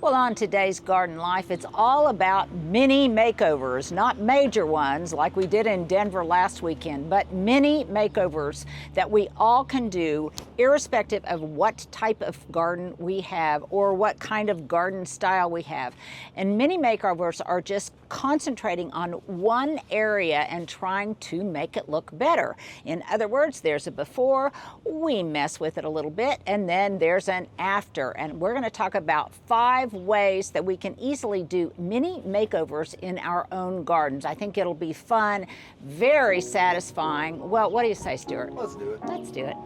Well, on today's Garden Life, it's all about mini makeovers, not major ones like we did in Denver last weekend, but mini makeovers that we all can do irrespective of what type of garden we have or what kind of garden style we have. And mini makeovers are just concentrating on one area and trying to make it look better. In other words, there's a before, we mess with it a little bit, and then there's an after. And we're going to talk about 5 ways that we can easily do mini makeovers in our own gardens. I think it'll be fun, very satisfying. Well, what do you say, Stuart? Let's do it. Let's do it.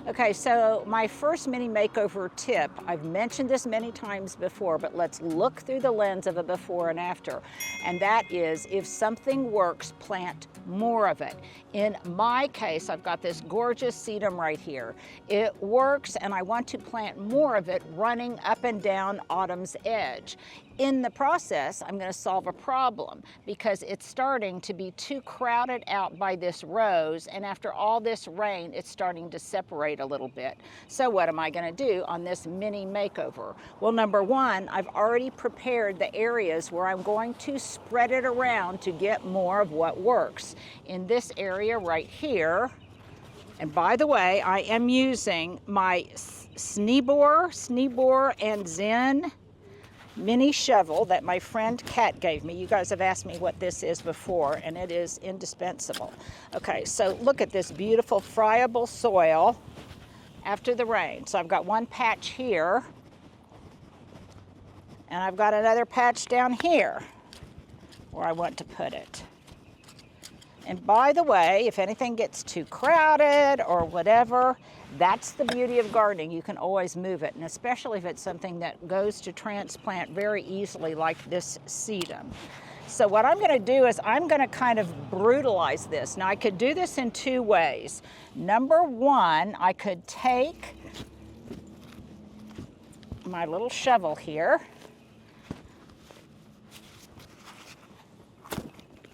Okay, so my first mini makeover tip, I've mentioned this many times before, but let's look through the lens of a before and after. And that is, if something works, plant more of it. In my case, I've got this gorgeous sedum right here. It works, and I want to plant more of it running up and down autumn's edge. In the process, I'm going to solve a problem because it's starting to be too crowded out by this rose, and after all this rain, it's starting to separate a little bit. So what am I going to do on this mini makeover? Well, number one, I've already prepared the areas where I'm going to spread it around to get more of what works. In this area right here, and by the way, I am using my Sneebor and Zen mini shovel that my friend Kat gave me. You guys have asked me what this is before, and it is indispensable. Okay, so look at this beautiful friable soil after the rain. So I've got one patch here, and I've got another patch down here where I want to put it. And by the way, if anything gets too crowded or whatever, that's the beauty of gardening. You can always move it, and especially if it's something that goes to transplant very easily like this sedum. So what I'm going to do is I'm going to kind of brutalize this. Now I could do this in 2 ways. Number one, I could take my little shovel here,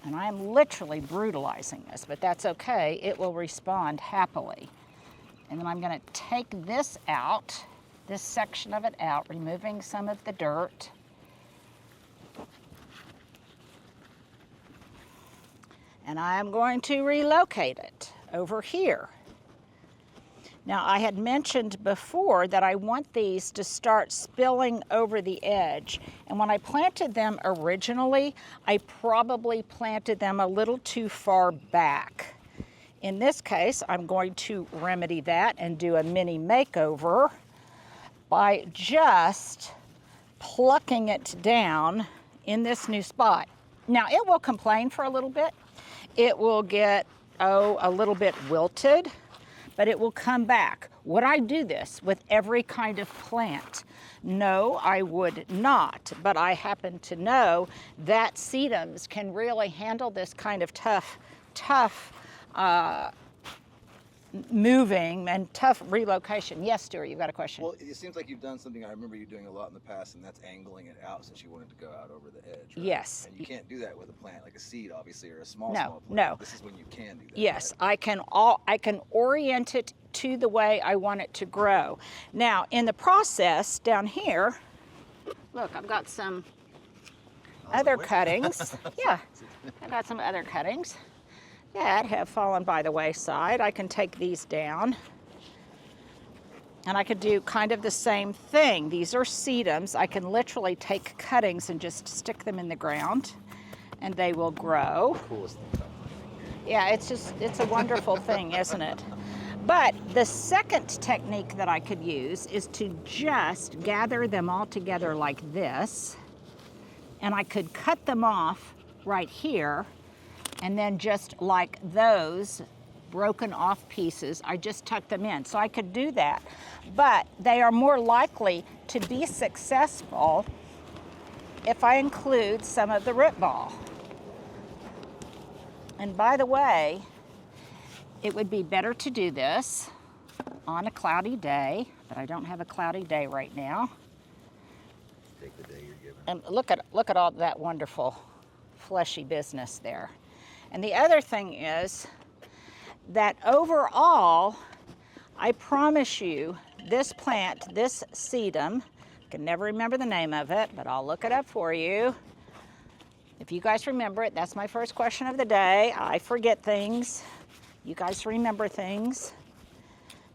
and I'm literally brutalizing this, but that's okay. It will respond happily. And then I'm going to take this out, this section of it out, removing some of the dirt. And I'm going to relocate it over here. Now, I had mentioned before that I want these to start spilling over the edge. And when I planted them originally, I probably planted them a little too far back. In this case, I'm going to remedy that and do a mini makeover by just plucking it down in this new spot. Now, it will complain for a little bit. It will get, a little bit wilted, but it will come back. Would I do this with every kind of plant? No, I would not, but I happen to know that sedums can really handle this kind of tough moving and tough relocation. Yes, Stuart, you've got a question. Well, it seems like you've done something I remember you doing a lot in the past, and that's angling it out since you wanted to go out over the edge. Right? Yes. And you can't do that with a plant like a seed, obviously, or a small plant. No. This is when you can do that. Yes, right? I can orient it to the way I want it to grow. Now, in the process down here, look, I've got some other cuttings. Yeah, I've got some other cuttings that have fallen by the wayside. I can take these down, and I could do kind of the same thing. These are sedums. I can literally take cuttings and just stick them in the ground, and they will grow. Coolest thing. Yeah, it's a wonderful thing, isn't it? But the second technique that I could use is to just gather them all together like this, and I could cut them off right here, and then just like those broken off pieces, I just tuck them in. So I could do that, but they are more likely to be successful if I include some of the root ball. And by the way, it would be better to do this on a cloudy day, but I don't have a cloudy day right now. Take the day you're given. And look at all that wonderful fleshy business there. And the other thing is that overall, I promise you, this plant, this sedum, I can never remember the name of it, but I'll look it up for you. If you guys remember it, that's my first question of the day. I forget things. You guys remember things.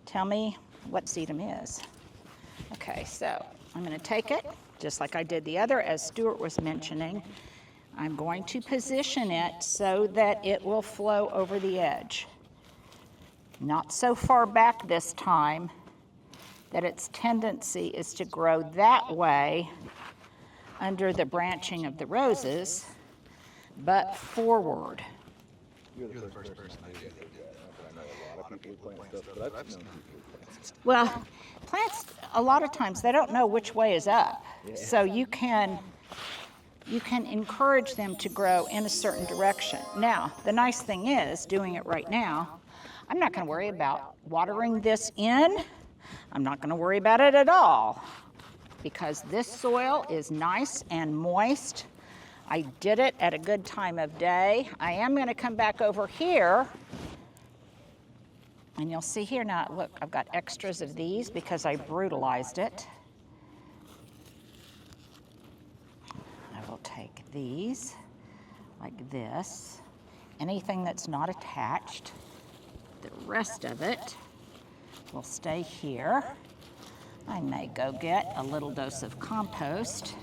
Tell me what sedum is. Okay, so I'm going to take it, just like I did the other, as Stuart was mentioning. I'm going to position it so that it will flow over the edge. Not so far back this time that its tendency is to grow that way under the branching of the roses, but forward. You're the first person I did that. I know a lot of people plant stuff, but I've known people plant stuff. Well, plants, a lot of times, they don't know which way is up. So you can encourage them to grow in a certain direction. Now, the nice thing is, doing it right now, I'm not going to worry about watering this in. I'm not going to worry about it at all because this soil is nice and moist. I did it at a good time of day. I am going to come back over here, and you'll see here now, look, I've got extras of these because I brutalized it. I will take these like this. Anything that's not attached, the rest of it will stay here. I may go get a little dose of compost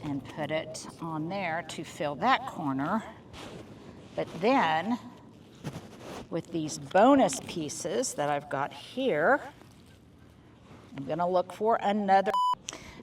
and put it on there to fill that corner. But then, with these bonus pieces that I've got here, I'm gonna look for another.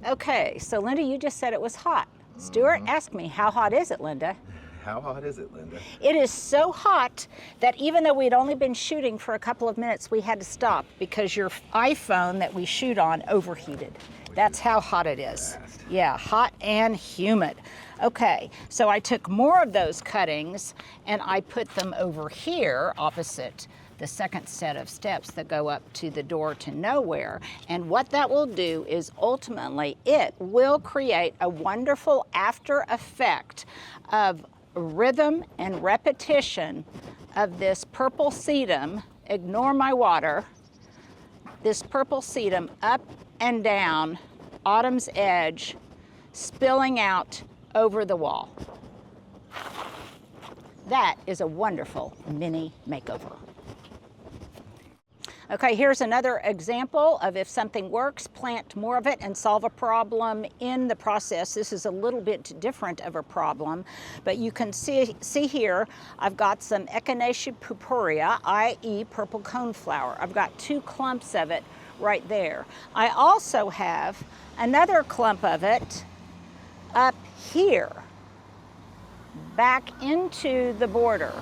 Okay, so Linda, you just said it was hot. Stuart, ask me, how hot is it, Linda? How hot is it, Linda? It is so hot that even though we'd only been shooting for a couple of minutes, we had to stop because your iPhone that we shoot on overheated. That's how hot it is. Yeah, hot and humid. Okay, so I took more of those cuttings and I put them over here opposite the second set of steps that go up to the door to nowhere. And what that will do is ultimately it will create a wonderful after effect of rhythm and repetition of this purple sedum, ignore my water, this purple sedum up and down autumn's edge, spilling out over the wall. That is a wonderful mini makeover. Okay, here's another example of if something works, plant more of it and solve a problem in the process. This is a little bit different of a problem, but you can see here, I've got some Echinacea purpurea, i.e. purple coneflower. I've got 2 clumps of it right there. I also have another clump of it up here, back into the border,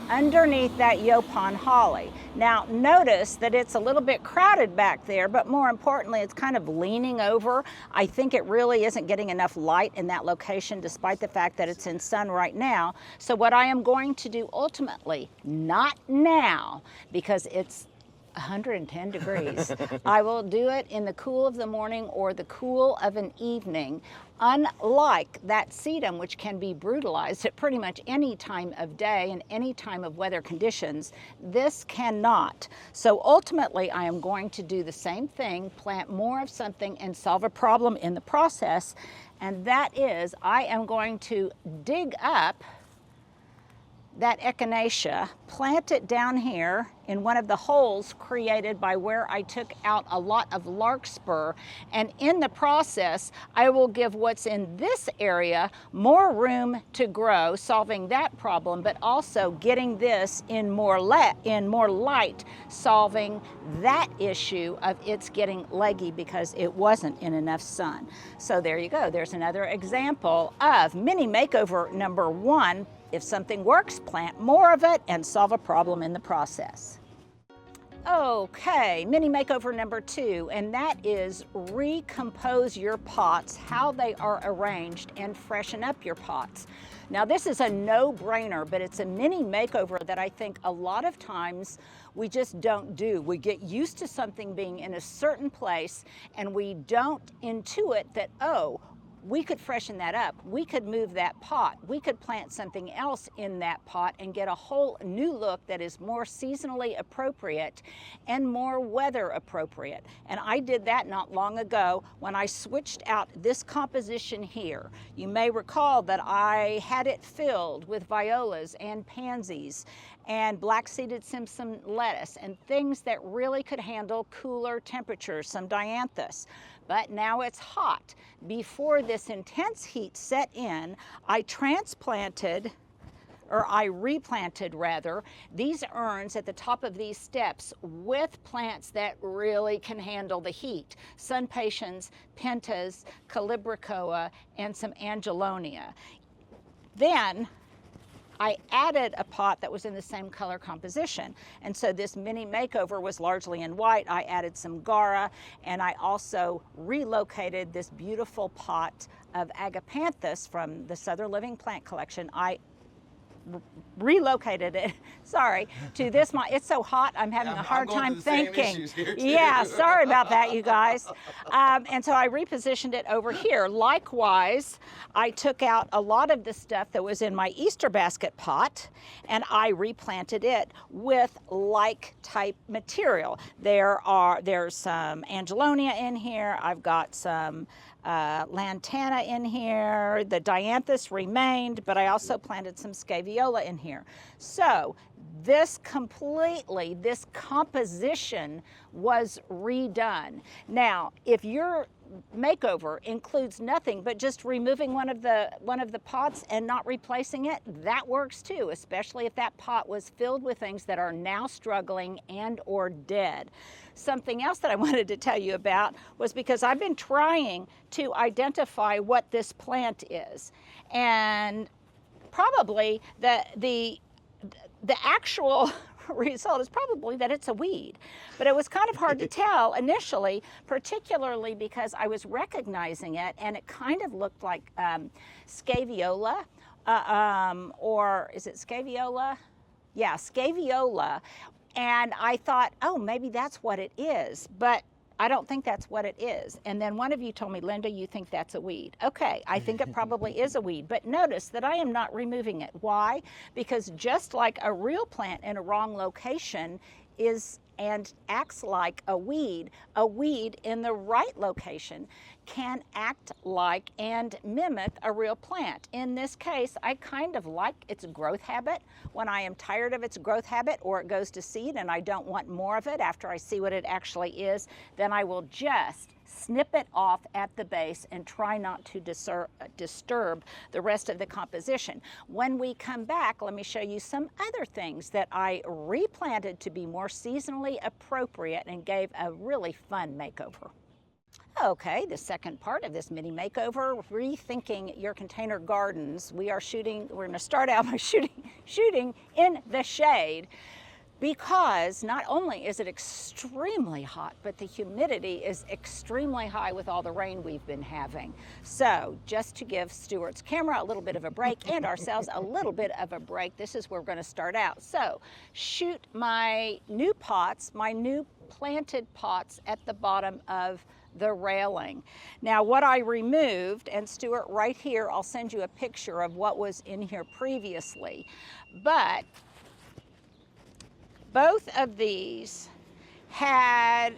underneath that Yopon holly. Now notice that it's a little bit crowded back there, but more importantly, it's kind of leaning over. I think it really isn't getting enough light in that location, despite the fact that it's in sun right now. So what I am going to do ultimately, not now, because it's 110 degrees. I will do it in the cool of the morning or the cool of an evening. Unlike that sedum, which can be brutalized at pretty much any time of day and any time of weather conditions, this cannot. So ultimately, I am going to do the same thing, plant more of something and solve a problem in the process. And that is, I am going to dig up that echinacea, plant it down here in one of the holes created by where I took out a lot of larkspur, and in the process I will give what's in this area more room to grow, solving that problem, but also getting this in more light, solving that issue of it's getting leggy because it wasn't in enough sun. So there you go, there's another example of mini makeover number 1. If something works, plant more of it and solve a problem in the process. Okay, mini makeover number 2, and that is recompose your pots, how they are arranged, and freshen up your pots. Now this is a no-brainer, but it's a mini makeover that I think a lot of times we just don't do. We get used to something being in a certain place and we don't intuit that, oh, we could freshen that up. We could move that pot. We could plant something else in that pot and get a whole new look that is more seasonally appropriate and more weather appropriate. And I did that not long ago when I switched out this composition here. You may recall that I had it filled with violas and pansies and black-seeded Simpson lettuce and things that really could handle cooler temperatures, some dianthus. But now it's hot. Before this intense heat set in, I replanted rather, these urns at the top of these steps with plants that really can handle the heat. Sun patiens, pentas, calibricoa, and some angelonia. Then I added a pot that was in the same color composition. And so this mini makeover was largely in white. I added some Gara, and I also relocated this beautiful pot of agapanthus from the Southern Living Plant Collection. I relocated it, sorry, to this. It's so hot, I'm having a hard time thinking. Yeah, sorry about that, you guys. And so I repositioned it over here. Likewise, I took out a lot of the stuff that was in my Easter basket pot and I replanted it with like type material. There's some angelonia in here. I've got some lantana in here. The dianthus remained, but I also planted some scaviola in here. So this composition was redone. Now, if your makeover includes nothing but just removing one of the pots and not replacing it, that works too, especially if that pot was filled with things that are now struggling and or dead. Something else that I wanted to tell you about was because I've been trying to identify what this plant is, and probably the actual result is probably that it's a weed. But it was kind of hard to tell initially, particularly because I was recognizing it and it kind of looked like scaviola, or is it scaviola? Yeah, scaviola. And I thought, oh, maybe that's what it is, but I don't think that's what it is. And then one of you told me, Linda, you think that's a weed. Okay, I think it probably is a weed, but notice that I am not removing it. Why? Because just like a real plant in a wrong location is and acts like a weed in the right location can act like and mimic a real plant. In this case, I kind of like its growth habit. When I am tired of its growth habit or it goes to seed and I don't want more of it after I see what it actually is, then I will just snip it off at the base and try not to disturb the rest of the composition. When we come back, let me show you some other things that I replanted to be more seasonally appropriate and gave a really fun makeover. Okay, the second part of this mini makeover, rethinking your container gardens. We're going to start out by shooting in the shade, because not only is it extremely hot, but the humidity is extremely high with all the rain we've been having. So just to give Stuart's camera a little bit of a break and ourselves a little bit of a break, this is where we're going to start out. So shoot my new pots, my new planted pots at the bottom of the railing. Now what I removed, and Stuart right here, I'll send you a picture of what was in here previously, but both of these had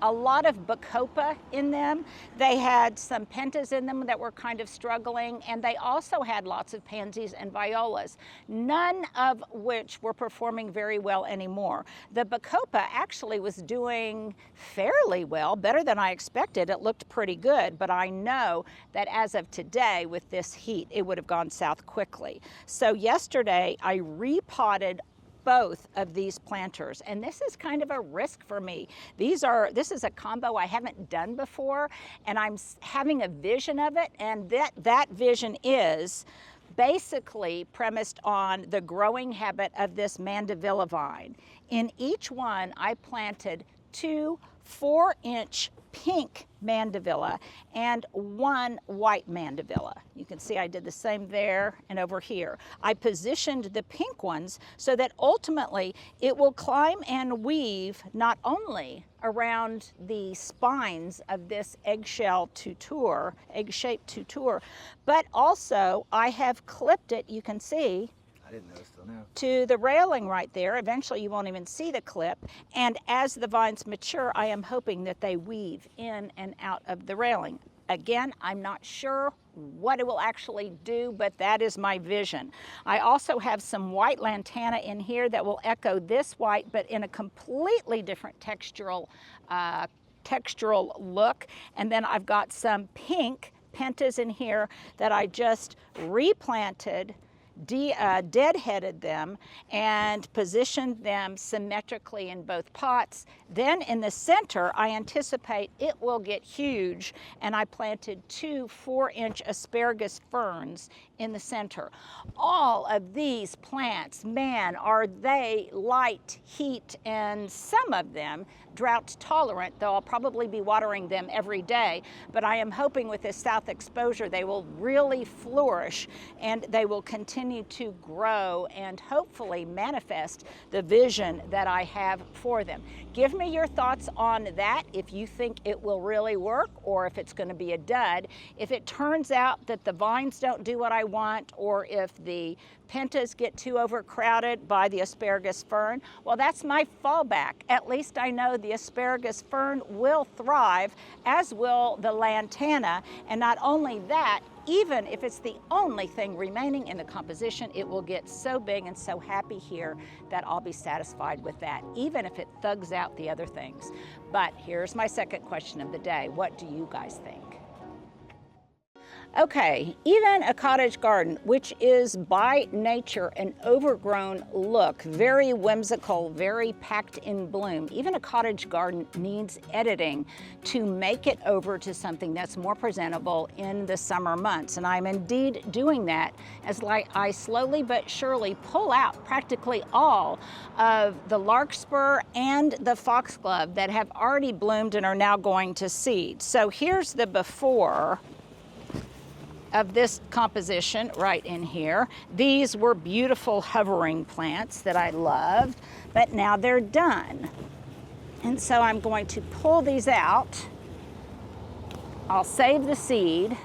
a lot of bacopa in them. They had some pentas in them that were kind of struggling, and they also had lots of pansies and violas, none of which were performing very well anymore. The bacopa actually was doing fairly well, better than I expected. It looked pretty good, but I know that as of today, with this heat, it would have gone south quickly. So yesterday, I repotted both of these planters, and this is kind of a risk for me. This is a combo I haven't done before, and I'm having a vision of it, and that vision is basically premised on the growing habit of this mandevilla vine. In each one, I planted 2 4-inch pink mandevilla and one white mandevilla. You can see I did the same there and over here. I positioned the pink ones so that ultimately it will climb and weave not only around the spines of this egg-shaped tutor, but also I have clipped it, you can see, I didn't notice till now, to the railing right there. Eventually you won't even see the clip, and as the vines mature, I am hoping that they weave in and out of the railing. Again, I'm not sure what it will actually do, but that is my vision. I also have some white lantana in here that will echo this white, but in a completely different textural look. And then I've got some pink pentas in here that I just replanted, deadheaded them, and positioned them symmetrically in both pots. Then in the center, I anticipate it will get huge, and I planted 2 4-inch asparagus ferns in the center. All of these plants, man, are they light, heat, and some of them drought tolerant, though I'll probably be watering them every day. But I am hoping with this south exposure they will really flourish and they will continue to grow and hopefully manifest the vision that I have for them. Give me your thoughts on that, if you think it will really work or if it's going to be a dud. If it turns out that the vines don't do what I want, or if the pentas get too overcrowded by the asparagus fern, well, that's my fallback. At least I know the asparagus fern will thrive, as will the lantana. And not only that, even if it's the only thing remaining in the composition, it will get so big and so happy here that I'll be satisfied with that, even if it thugs out the other things. But here's my second question of the day. What do you guys think? Okay, even a cottage garden, which is by nature an overgrown look, very whimsical, very packed in bloom, even a cottage garden needs editing to make it over to something that's more presentable in the summer months. And I'm indeed doing that as I slowly but surely pull out practically all of the larkspur and the foxglove that have already bloomed and are now going to seed. So here's the before of this composition right in here. These were beautiful hovering plants that I loved, but now they're done. And so I'm going to pull these out. I'll save the seed,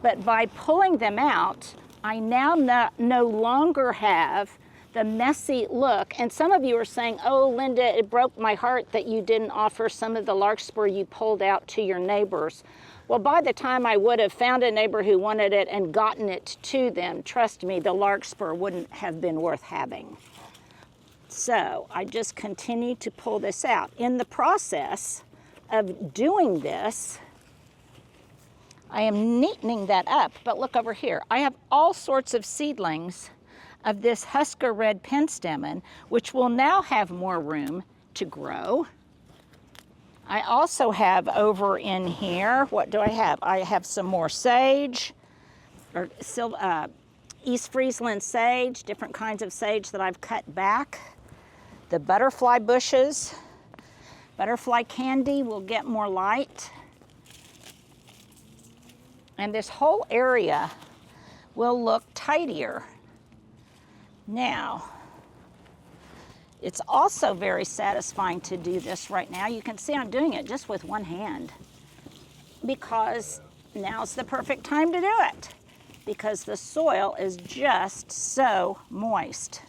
but by pulling them out, I now no longer have the messy look. And some of you are saying, oh, Linda, it broke my heart that you didn't offer some of the larkspur you pulled out to your neighbors. Well, by the time I would have found a neighbor who wanted it and gotten it to them, trust me, the larkspur wouldn't have been worth having. So I just continue to pull this out. In the process of doing this, I am neatening that up, but look over here. I have all sorts of seedlings of this Husker Red Penstemon, which will now have more room to grow. I also have over in here, what do I have? I have some more sage, or East Friesland sage, different kinds of sage that I've cut back. The butterfly bushes, butterfly candy will get more light. And this whole area will look tidier. Now, it's also very satisfying to do this right now. You can see I'm doing it just with one hand because now's the perfect time to do it because the soil is just so moist.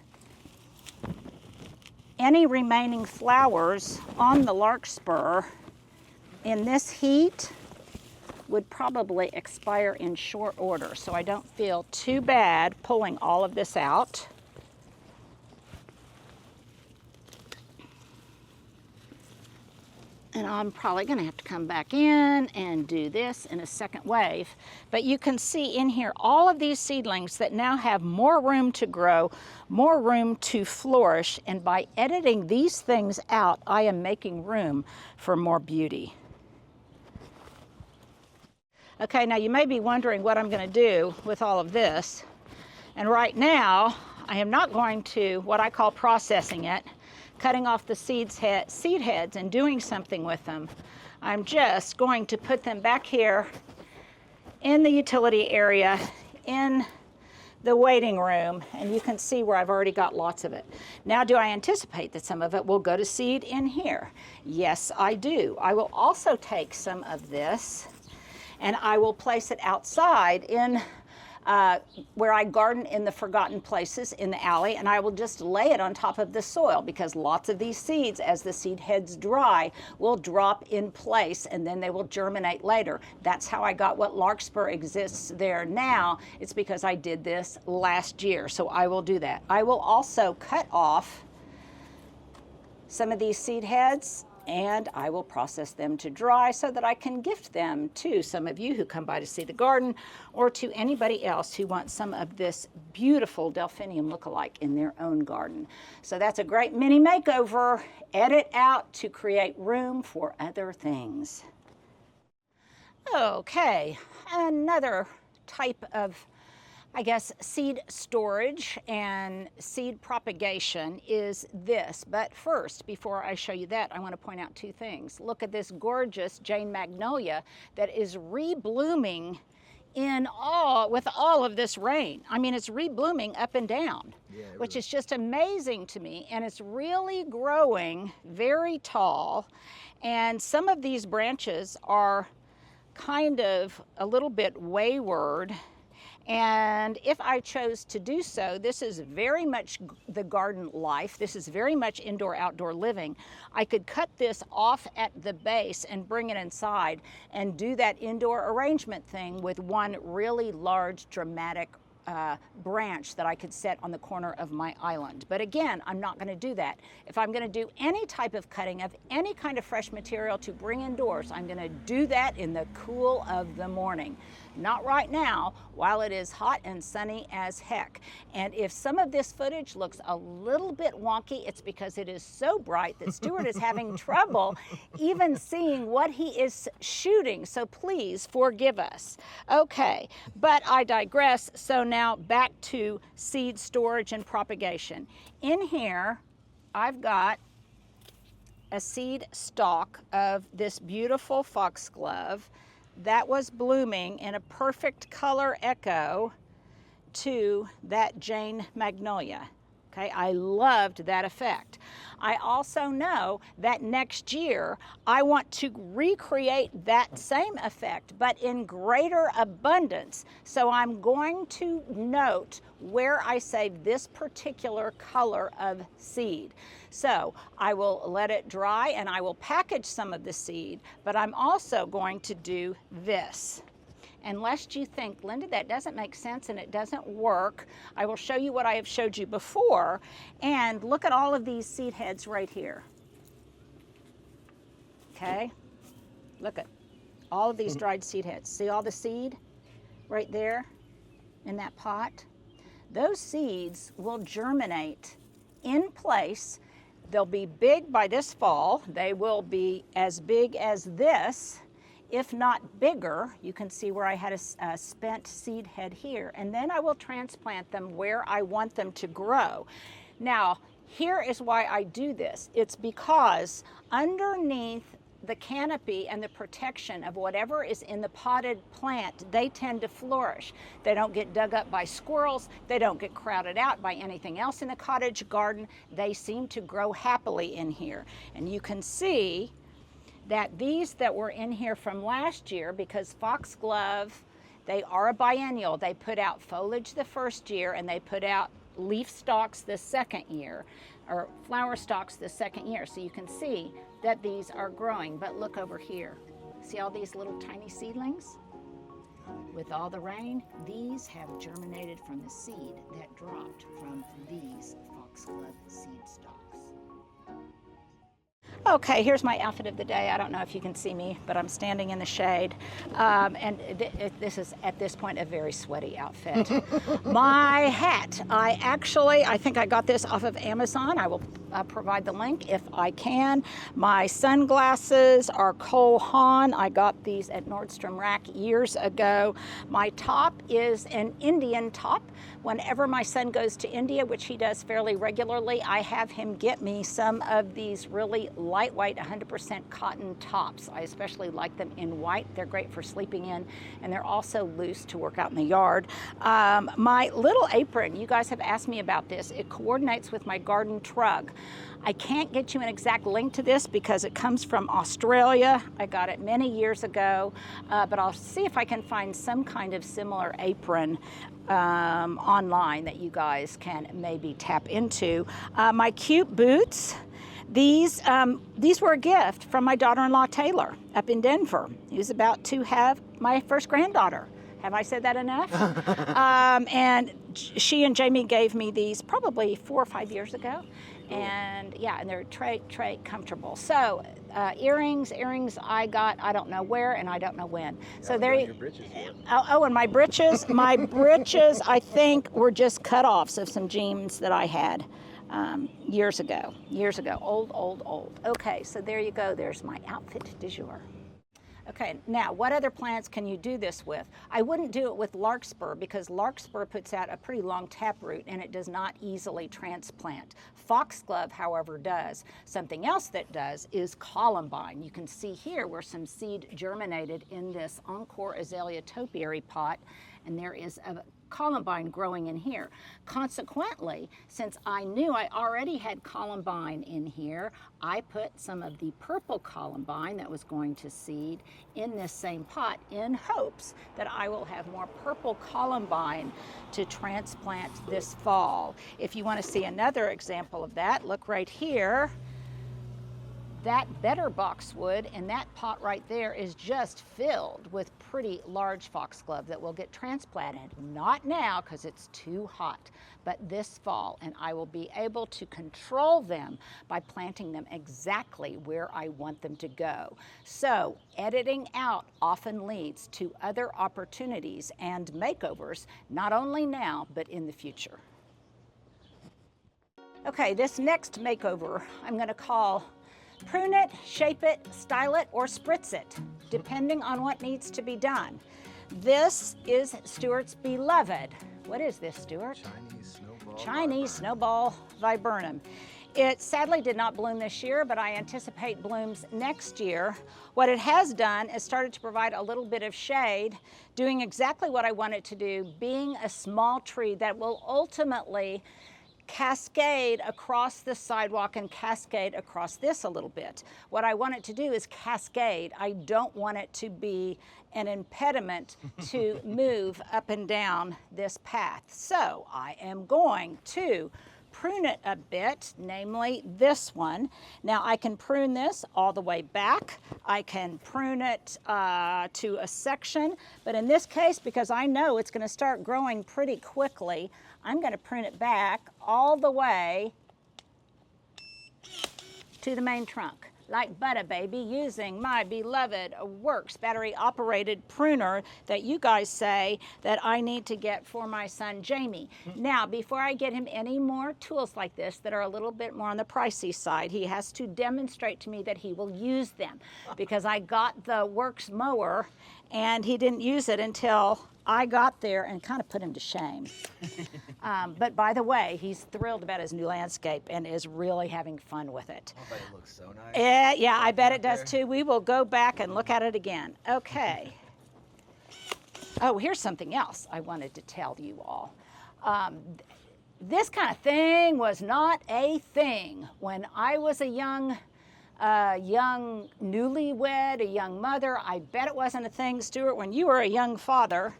Any remaining flowers on the larkspur in this heat would probably expire in short order, so I don't feel too bad pulling all of this out. And I'm probably going to have to come back in and do this in a second wave. But you can see in here all of these seedlings that now have more room to grow, more room to flourish. And by editing these things out, I am making room for more beauty. Okay, now you may be wondering what I'm going to do with all of this. And right now, I am not going to, what I call processing it, cutting off the seed heads and doing something with them. I'm just going to put them back here in the utility area in the waiting room, and you can see where I've already got lots of it. Now, do I anticipate that some of it will go to seed in here? Yes, I do. I will also take some of this and I will place it outside in where I garden in the forgotten places in the alley, and I will just lay it on top of the soil, because lots of these seeds, as the seed heads dry, will drop in place and then they will germinate later. That's how I got what larkspur exists there now. It's because I did this last year, so I will do that. I will also cut off some of these seed heads and I will process them to dry so that I can gift them to some of you who come by to see the garden, or to anybody else who wants some of this beautiful delphinium lookalike in their own garden. So that's a great mini makeover. Edit out to create room for other things. Okay, another type of, I guess, seed storage and seed propagation is this. But first, before I show you that, I want to point out two things. Look at this gorgeous Jane Magnolia that is reblooming with all of this rain. I mean, it's reblooming up and down, which is just amazing to me. And it's really growing very tall. And some of these branches are kind of a little bit wayward. And if I chose to do so, this is very much the garden life. This is very much indoor-outdoor living. I could cut this off at the base and bring it inside and do that indoor arrangement thing with one really large, dramatic branch that I could set on the corner of my island. But again, I'm not going to do that. If I'm going to do any type of cutting of any kind of fresh material to bring indoors, I'm going to do that in the cool of the morning. Not right now, while it is hot and sunny as heck. And if some of this footage looks a little bit wonky, it's because it is so bright that Stuart is having trouble even seeing what he is shooting. So please forgive us. Okay, but I digress. So now back to seed storage and propagation. In here, I've got a seed stalk of this beautiful foxglove that was blooming in a perfect color echo to that Jane Magnolia. Okay, I loved that effect. I also know that next year I want to recreate that same effect, but in greater abundance. So I'm going to note where I save this particular color of seed. So I will let it dry and I will package some of the seed, but I'm also going to do this. And lest you think, Linda, that doesn't make sense and it doesn't work, I will show you what I have showed you before. And look at all of these seed heads right here. Okay, look at all of these dried seed heads. See all the seed right there in that pot? Those seeds will germinate in place. They'll be big by this fall. They will be as big as this, if not bigger. You can see where I had a spent seed head here, and then I will transplant them where I want them to grow. Now, here is why I do this. It's because underneath the canopy and the protection of whatever is in the potted plant, they tend to flourish. They don't get dug up by squirrels. They don't get crowded out by anything else in the cottage garden. They seem to grow happily in here. And you can see that these that were in here from last year, because foxglove, they are a biennial. They put out foliage the first year and they put out leaf stalks the second year, or flower stalks the second year. So you can see that these are growing. But look over here. See all these little tiny seedlings? With all the rain, these have germinated from the seed that dropped from these foxglove seed stalks. Okay, here's my outfit of the day. I don't know if you can see me, but I'm standing in the shade. This is, at this point, a very sweaty outfit. My hat, I think I got this off of Amazon. I will provide the link if I can. My sunglasses are Cole Haan. I got these at Nordstrom Rack years ago. My top is an Indian top. Whenever my son goes to India, which he does fairly regularly, I have him get me some of these really light lightweight 100% cotton tops. I especially like them in white. They're great for sleeping in, and they're also loose to work out in the yard. My little apron, you guys have asked me about this. It coordinates with my garden trug. I can't get you an exact link to this because it comes from Australia. I got it many years ago, but I'll see if I can find some kind of similar apron online that you guys can maybe tap into. My cute boots, these were a gift from my daughter-in-law Taylor up in Denver, who's about to have my first granddaughter. Have I said that enough? And she and Jamie gave me these probably 4 or 5 years ago. And yeah, and they're très comfortable. So earrings I got, I don't know where and I don't know when. So there you go. Oh, and my britches, I think were just cut-offs of some jeans that I had years ago, old. Okay, so there you go. There's my outfit du jour. Okay, now what other plants can you do this with? I wouldn't do it with larkspur because larkspur puts out a pretty long taproot and it does not easily transplant. Foxglove, however, does. Something else that does is columbine. You can see here where some seed germinated in this Encore Azalea topiary pot, and there is a columbine growing in here. Consequently, since I knew I already had columbine in here, I put some of the purple columbine that was going to seed in this same pot in hopes that I will have more purple columbine to transplant this fall. If you want to see another example of that, look right here. That better boxwood in that pot right there is just filled with pretty large foxglove that will get transplanted. Not now because it's too hot, but this fall, and I will be able to control them by planting them exactly where I want them to go. So editing out often leads to other opportunities and makeovers, not only now, but in the future. Okay, this next makeover I'm going to call prune it, shape it, style it, or spritz it, depending on what needs to be done. This is Stuart's beloved. What is this, Stuart? Chinese snowball viburnum. It sadly did not bloom this year, but I anticipate blooms next year. What it has done is started to provide a little bit of shade, doing exactly what I want it to do, being a small tree that will ultimately cascade across the sidewalk and cascade across this a little bit. What I want it to do is cascade. I don't want it to be an impediment to move up and down this path. So I am going to prune it a bit, namely this one. Now I can prune this all the way back. I can prune it to a section, but in this case, because I know it's going to start growing pretty quickly, I'm going to prune it back all the way to the main trunk, like butter, baby, using my beloved Works battery-operated pruner that you guys say that I need to get for my son, Jamie. Now, before I get him any more tools like this that are a little bit more on the pricey side, he has to demonstrate to me that he will use them, because I got the Works mower and he didn't use it until I got there and kind of put him to shame. But by the way, he's thrilled about his new landscape and is really having fun with it. I bet it looks so nice. Yeah, I bet it does too. We will go back and look at it again. Okay. Oh, here's something else I wanted to tell you all. This kind of thing was not a thing when I was a young newlywed, a young mother. I bet it wasn't a thing, Stuart, when you were a young father.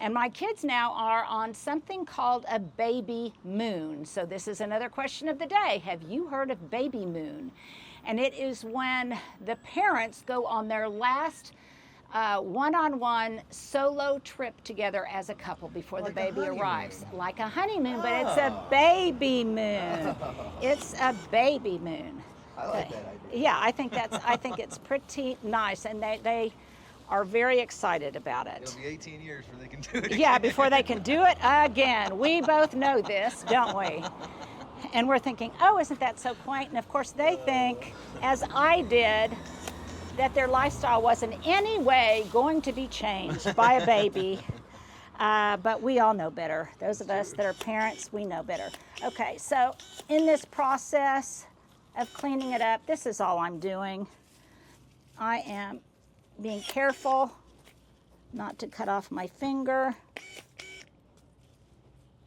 And my kids now are on something called a baby moon. So this is another question of the day. Have you heard of baby moon? And it is when the parents go on their last one-on-one solo trip together as a couple before the baby arrives. Like a honeymoon, but it's a baby moon. It's a baby moon. I like that idea. Yeah, I think it's pretty nice, and they are very excited about it. It'll be 18 years before they can do it again. Yeah, before they can do it again. We both know this, don't we? And we're thinking, oh, isn't that so quaint? And of course they think, as I did, that their lifestyle was in any way going to be changed by a baby. But we all know better. Those of us that are parents, we know better. Okay, so in this process, of cleaning it up. This is all I'm doing. I am being careful not to cut off my finger.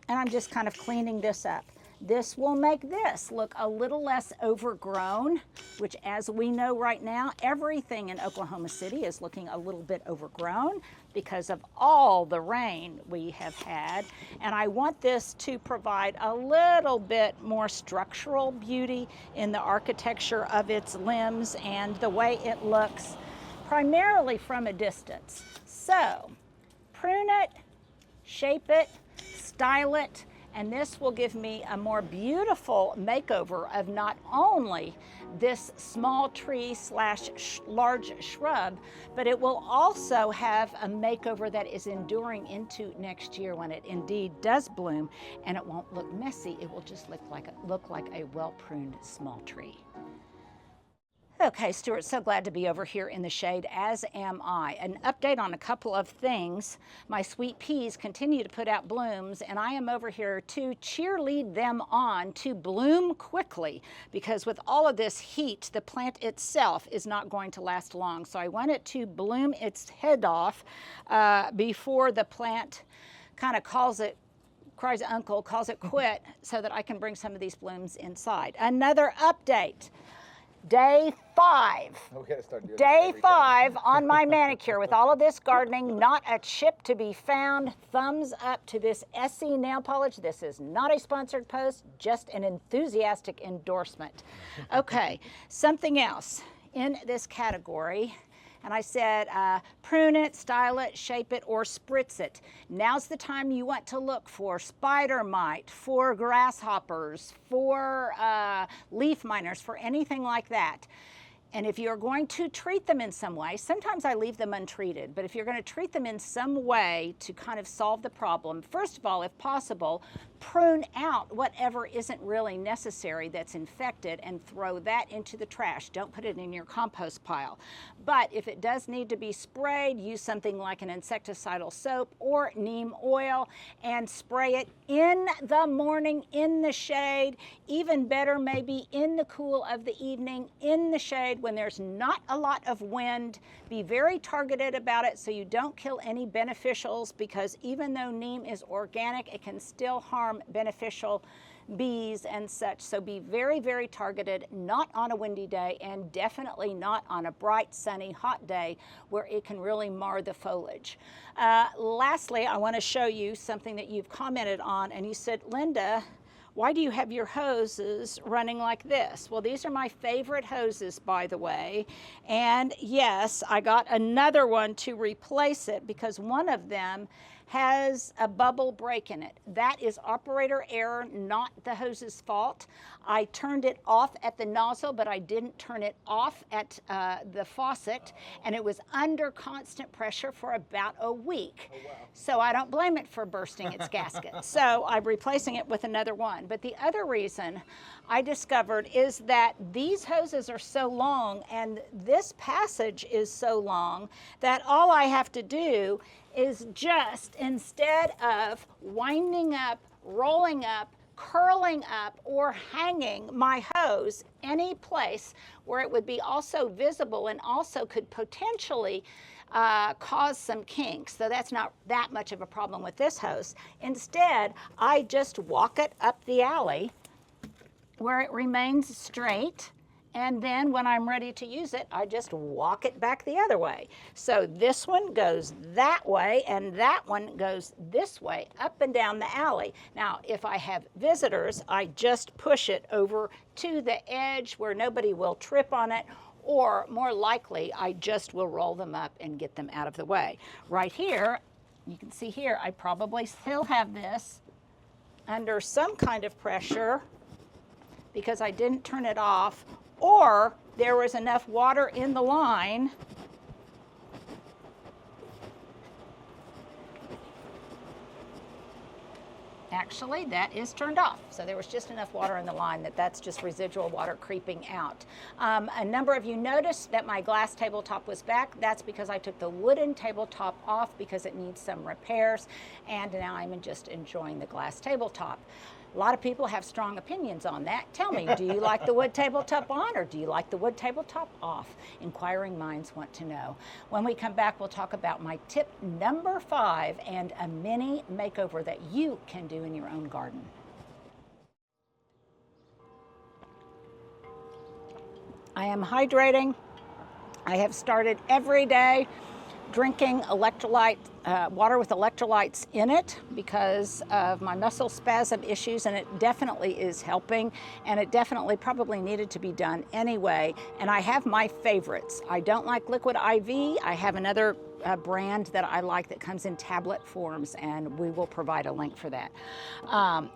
And I'm just kind of cleaning this up. This will make this look a little less overgrown, which, as we know right now, everything in Oklahoma City is looking a little bit overgrown because of all the rain we have had. And I want this to provide a little bit more structural beauty in the architecture of its limbs and the way it looks, primarily from a distance. So, prune it, shape it, style it, and this will give me a more beautiful makeover of not only this small tree slash large shrub, but it will also have a makeover that is enduring into next year when it indeed does bloom, and it won't look messy. It will just look like a well-pruned small tree. Okay, Stuart, so glad to be over here in the shade, as am I. An update on a couple of things. My sweet peas continue to put out blooms, and I am over here to cheerlead them on to bloom quickly, because with all of this heat, the plant itself is not going to last long. So I want it to bloom its head off before the plant kind of cries uncle, calls it quit, so that I can bring some of these blooms inside. Another update. Day 5. Day 5 on my manicure with all of this gardening, not a chip to be found. Thumbs up to this Essie nail polish. This is not a sponsored post, just an enthusiastic endorsement. Okay, something else in this category. And I said, prune it, style it, shape it, or spritz it. Now's the time you want to look for spider mite, for grasshoppers, for leaf miners, for anything like that. And if you're going to treat them in some way, sometimes I leave them untreated, but if you're going to treat them in some way to kind of solve the problem, first of all, if possible, prune out whatever isn't really necessary that's infected and throw that into the trash. Don't put it in your compost pile. But if it does need to be sprayed, use something like an insecticidal soap or neem oil and spray it in the morning in the shade. Even better, maybe in the cool of the evening in the shade when there's not a lot of wind. Be very targeted about it so you don't kill any beneficials, because even though neem is organic, it can still harm beneficial bees and such. So be very, very targeted, not on a windy day, and definitely not on a bright, sunny, hot day where it can really mar the foliage. Lastly, I want to show you something that you've commented on, and you said, Linda, why do you have your hoses running like this? Well, these are my favorite hoses, by the way. And yes, I got another one to replace it because one of them has a bubble break in it. That is operator error, not the hose's fault. I turned it off at the nozzle, but I didn't turn it off at the faucet, and it was under constant pressure for about a week. Oh, wow. So I don't blame it for bursting its gasket. So I'm replacing it with another one. But the other reason I discovered is that these hoses are so long and this passage is so long that all I have to do is just, instead of winding up, rolling up, curling up, or hanging my hose any place where it would be also visible and also could potentially cause some kinks. So that's not that much of a problem with this hose. Instead, I just walk it up the alley where it remains straight. And then when I'm ready to use it, I just walk it back the other way. So this one goes that way, and that one goes this way, up and down the alley. Now, if I have visitors, I just push it over to the edge where nobody will trip on it, or more likely, I just will roll them up and get them out of the way. Right here, you can see here, I probably still have this under some kind of pressure because I didn't turn it off, or there was enough water in the line actually that is turned off. So there was just enough water in the line that's just residual water creeping out. A number of you noticed that my glass tabletop was back. That's because I took the wooden tabletop off because it needs some repairs, and now I'm just enjoying the glass tabletop. A lot of people have strong opinions on that. Tell me, do you like the wood tabletop on or do you like the wood tabletop off? Inquiring minds want to know. When we come back, we'll talk about my tip number 5 and a mini makeover that you can do in your own garden. I am hydrating. I have started every day drinking water with electrolytes in it because of my muscle spasm issues, and it definitely is helping, and it definitely probably needed to be done anyway. And I have my favorites. I don't like liquid IV. I have another brand that I like that comes in tablet forms, and we will provide a link for that.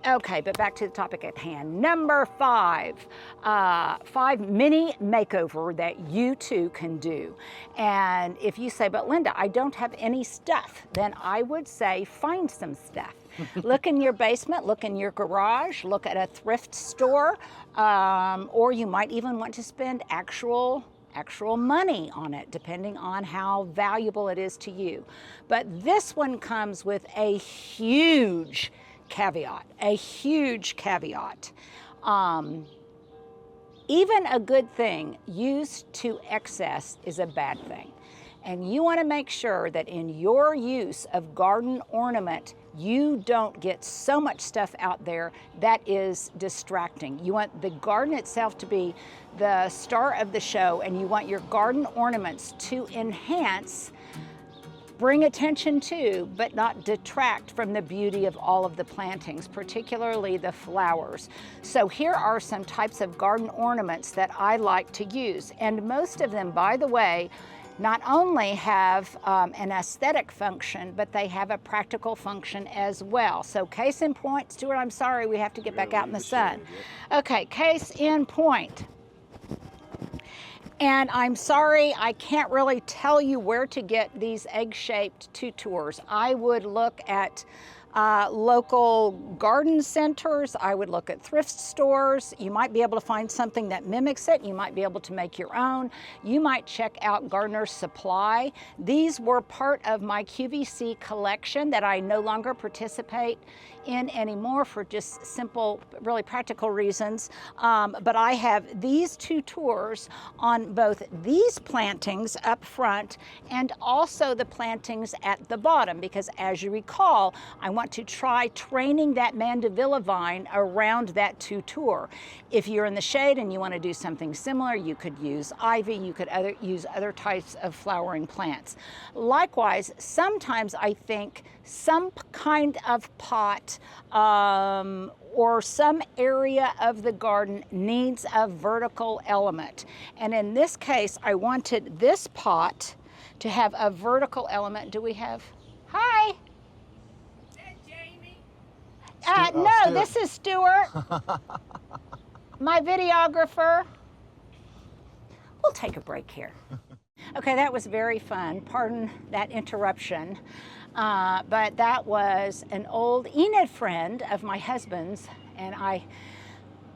Okay, but back to the topic at hand. Number 5, 5 mini makeover that you too can do. And if you say, but Linda, I don't have any stuff, then I would say find some stuff. Look in your basement, look in your garage, look at a thrift store, or you might even want to spend actual money on it, depending on how valuable it is to you. But this one comes with a huge caveat, Even a good thing used to excess is a bad thing. And you want to make sure that in your use of garden ornament, you don't get so much stuff out there that is distracting. You want the garden itself to be the star of the show, and you want your garden ornaments to enhance, bring attention to, but not detract from the beauty of all of the plantings, particularly the flowers. So here are some types of garden ornaments that I like to use. And most of them, by the way, not only have an aesthetic function, but they have a practical function as well. So case in point, Stuart, I'm sorry, we have to get back out in the sun. Okay, case in point. And I'm sorry, I can't really tell you where to get these egg-shaped tutors. I would look at local garden centers. I would look at thrift stores. You might be able to find something that mimics it. You might be able to make your own. You might check out Gardener's Supply. These were part of my QVC collection that I no longer participate in anymore for just simple, really practical reasons. But I have these tutors on both these plantings up front and also the plantings at the bottom, because as you recall, I want to try training that mandevilla vine around that tutor. If you're in the shade and you want to do something similar, you could use ivy, you could use other types of flowering plants. Likewise, sometimes I think some kind of pot or some area of the garden needs a vertical element. And in this case, I wanted this pot to have a vertical element. Do we have? Hi. Is that Jamie? No, Stuart. This is Stuart, my videographer. We'll take a break here. Okay, that was very fun. Pardon that interruption. But that was an old Enid friend of my husband's, and I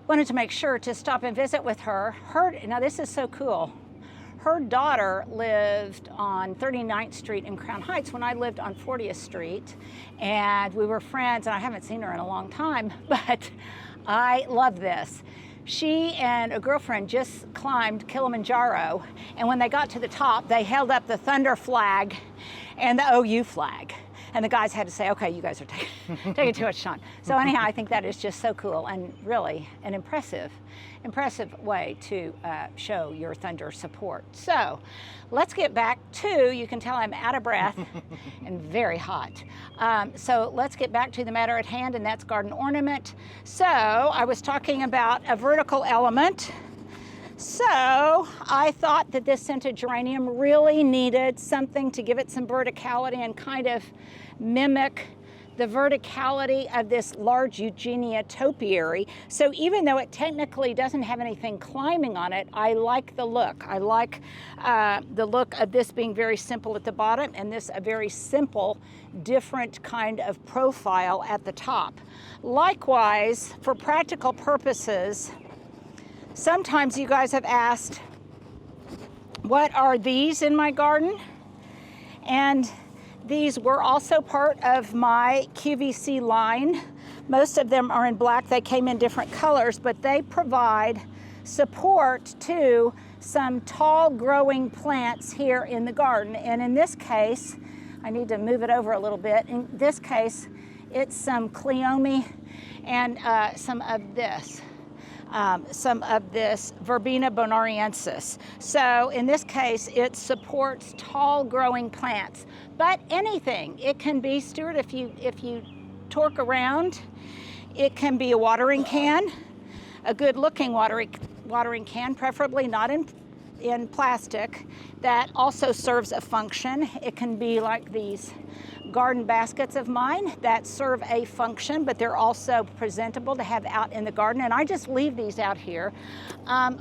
wanted to make sure to stop and visit with her. Now this is so cool. Her daughter lived on 39th Street in Crown Heights when I lived on 40th Street, and we were friends, and I haven't seen her in a long time, but I love this. She and a girlfriend just climbed Kilimanjaro, and when they got to the top, they held up the Thunder flag and the OU flag. And the guys had to say, okay, you guys are taking too much time. So anyhow, I think that is just so cool and really an impressive way to show your Thunder support. So let's get back to, you can tell I'm out of breath and very hot. So let's get back to the matter at hand, and that's garden ornament. So I was talking about a vertical element. So I thought that this scented geranium really needed something to give it some verticality and kind of mimic the verticality of this large Eugenia topiary. So even though it technically doesn't have anything climbing on it, I like the look. I like the look of this being very simple at the bottom and this a very simple, different kind of profile at the top. Likewise, for practical purposes, sometimes you guys have asked, what are these in my garden? And these were also part of my QVC line Most of them are in black. They came in different colors, but they provide support to some tall growing plants here in the garden. And in this case, I need to move it over a little bit. In this case, it's some cleome and some of this Verbena bonariensis. So in this case, it supports tall growing plants. But anything, it can be, Stuart, if you torque around, it can be a watering can, a good looking watering can, preferably not in plastic, that also serves a function. It can be like these garden baskets of mine that serve a function, but they're also presentable to have out in the garden, and I just leave these out here.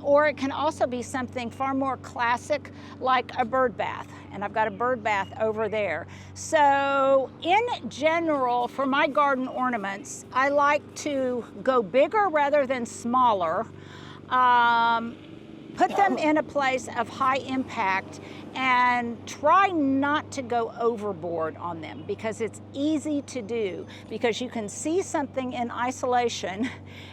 Or it can also be something far more classic, like a bird bath, and I've got a bird bath over there. So in general, for my garden ornaments, I like to go bigger rather than smaller. Put them in a place of high impact and try not to go overboard on them, because it's easy to do, because you can see something in isolation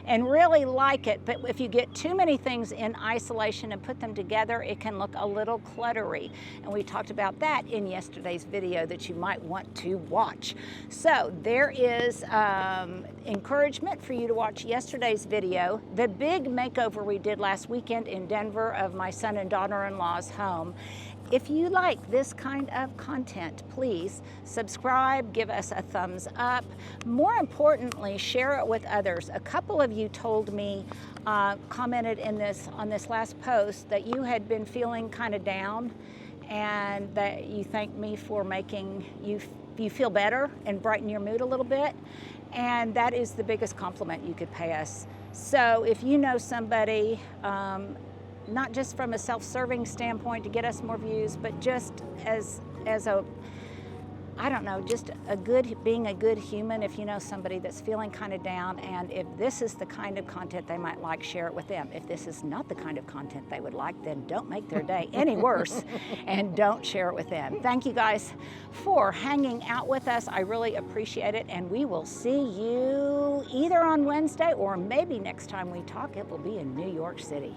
and really like it, but if you get too many things in isolation and put them together, it can look a little cluttery. And we talked about that in yesterday's video that you might want to watch. So there is encouragement for you to watch yesterday's video, the big makeover we did last weekend in Denver of my son and daughter-in-law's home. If you like this kind of content, please subscribe, give us a thumbs up. More importantly, share it with others. A couple of you told me, commented on this last post, that you had been feeling kind of down, and that you thanked me for making you feel better and brighten your mood a little bit. And that is the biggest compliment you could pay us. So if you know somebody, not just from a self-serving standpoint to get us more views, but just as a, I don't know, just being a good human. If you know somebody that's feeling kind of down, and if this is the kind of content they might like, share it with them. If this is not the kind of content they would like, then don't make their day any worse and don't share it with them. Thank you guys for hanging out with us. I really appreciate it, and we will see you either on Wednesday or maybe next time we talk, it will be in New York City.